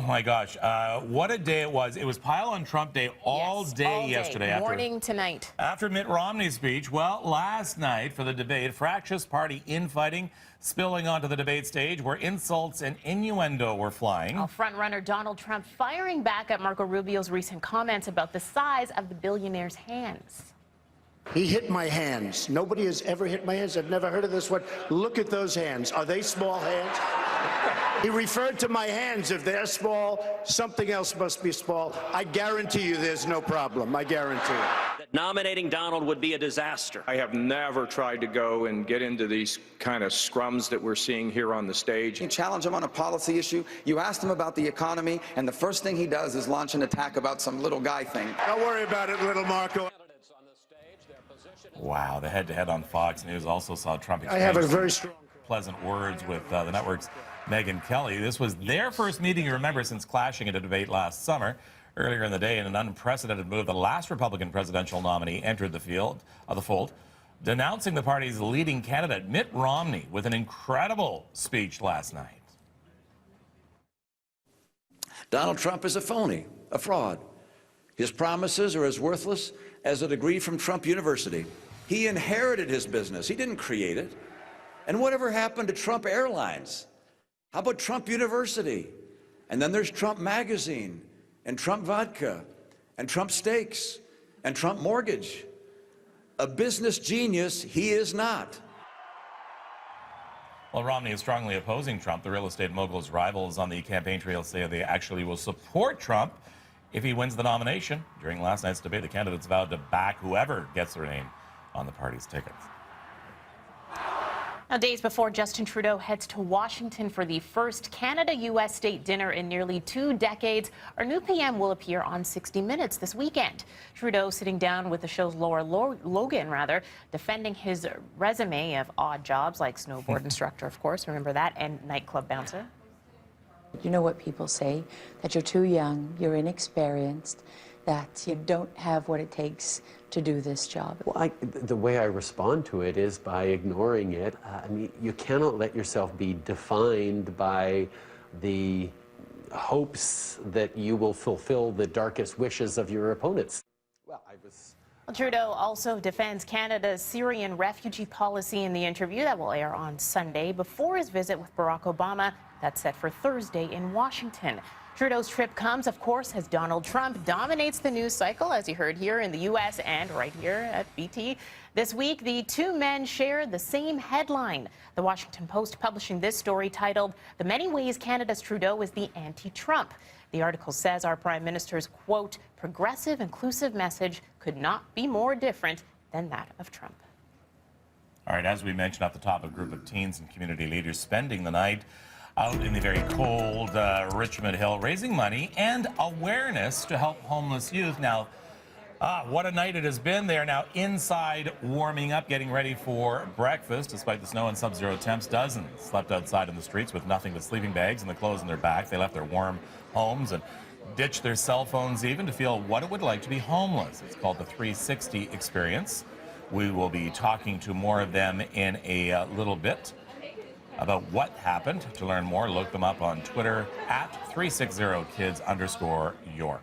my gosh, what a day it was. It was Pile on Trump Day all day yesterday. Morning to night. After Mitt Romney's speech, well, last night for the debate, fractious party infighting spilling onto the debate stage where insults and innuendo were flying. Frontrunner Donald Trump firing back at Marco Rubio's recent comments about the size of the billionaire's hands. He hit my hands. Nobody has ever hit my hands. I've never heard of this one. Look at those hands. Are they small hands? He referred to my hands. If they're small, something else must be small. I guarantee you there's no problem. I guarantee it. Nominating Donald would be a disaster. I have never tried to go and get into these kind of scrums that we're seeing here on the stage. You challenge him on a policy issue. You asked him about the economy, and the first thing he does is launch an attack about some little guy thing. Don't worry about it, little Marco. Wow, the head-to-head on Fox News also saw Trump I have a exchange very strong pleasant words with the network's Megyn Kelly. This was their first meeting, you remember, since clashing in a debate last summer. Earlier in the day, in an unprecedented move, the last Republican presidential nominee entered the fold, denouncing the party's leading candidate, Mitt Romney, with an incredible speech last night. Donald Trump is a phony, a fraud. His promises are as worthless as a degree from Trump University. He inherited his business. He didn't create it. And whatever happened to Trump Airlines? How about Trump University? And then there's Trump Magazine, and Trump Vodka, and Trump Steaks, and Trump Mortgage. A business genius he is not. Well, Romney is strongly opposing Trump. The real estate mogul's rivals on the campaign trail say they actually will support Trump if he wins the nomination. During last night's debate, the candidates vowed to back whoever gets their name on the party's tickets. Now, days before Justin Trudeau heads to Washington for the first Canada-U.S. state dinner in nearly 2 decades, our new PM will appear on 60 Minutes this weekend. Trudeau sitting down with the show's Laura Logan, defending his resume of odd jobs like snowboard instructor, of course, remember that, and nightclub bouncer. You know what people say, that you're too young, you're inexperienced, that you don't have what it takes to do this job. Well, the way I respond to it is by ignoring it. I mean, you cannot let yourself be defined by the hopes that you will fulfill the darkest wishes of your opponents. Well, Trudeau also defends Canada's Syrian refugee policy in the interview that will air on Sunday before his visit with Barack Obama. That's set for Thursday in Washington. Trudeau's trip comes, of course, as Donald Trump dominates the news cycle, as you heard here in the U.S. and right here at BT. This week, the two men share the same headline. The Washington Post publishing this story titled, "The Many Ways Canada's Trudeau is the Anti-Trump." The article says our Prime Minister's, quote, progressive, inclusive message could not be more different than that of Trump. All right, as we mentioned at the top, a group of teens and community leaders spending the night out in the very cold Richmond Hill, raising money and awareness to help homeless youth. Now, what a night it has been there. Now, inside, warming up, getting ready for breakfast. Despite the snow and sub-zero temps, dozens slept outside in the streets with nothing but sleeping bags and the clothes in their back. They left their warm homes and ditched their cell phones even to feel what it would like to be homeless. It's called the 360 experience. We will be talking to more of them in a little bit about what happened. To learn more, look them up on Twitter at 360kids_York.